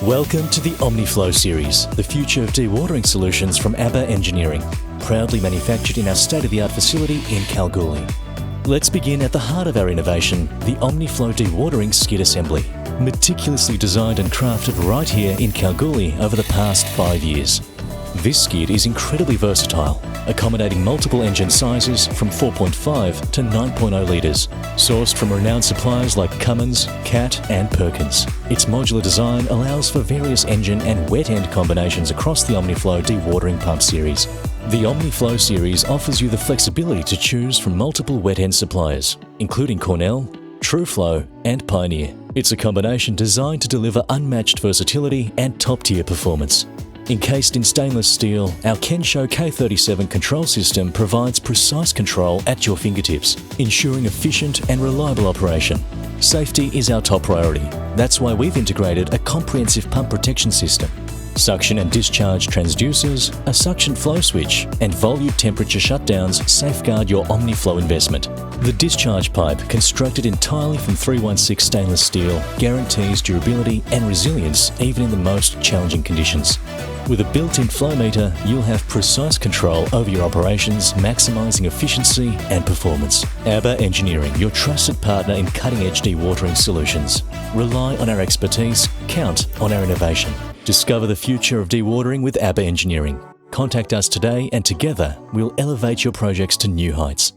Welcome to the Omniflo series, the future of dewatering solutions from ABBA Engineering, proudly manufactured in our state-of-the-art facility in Kalgoorlie. Let's begin at the heart of our innovation, the Omniflo dewatering skid assembly, meticulously designed and crafted right here in Kalgoorlie over the past 5 years. This skid is incredibly versatile, accommodating multiple engine sizes from 4.5 to 9.0 litres, sourced from renowned suppliers like Cummins, Cat and Perkins. Its modular design allows for various engine and wet end combinations across the Omniflo dewatering pump series. The Omniflo series offers you the flexibility to choose from multiple wet end suppliers, including Cornell, TrueFlow and Pioneer. It's a combination designed to deliver unmatched versatility and top-tier performance. Encased in stainless steel, our Kensho K37 control system provides precise control at your fingertips, ensuring efficient and reliable operation. Safety is our top priority. That's why we've integrated a comprehensive pump protection system. Suction and discharge transducers, a suction flow switch, and volute temperature shutdowns safeguard your Omniflo investment. The discharge pipe, constructed entirely from 316 stainless steel, guarantees durability and resilience even in the most challenging conditions. With a built-in flow meter, you'll have precise control over your operations, maximising efficiency and performance. ABBA Engineering, your trusted partner in cutting-edge dewatering solutions. Rely on our expertise, count on our innovation. Discover the future of dewatering with ABBA Engineering. Contact us today and together we'll elevate your projects to new heights.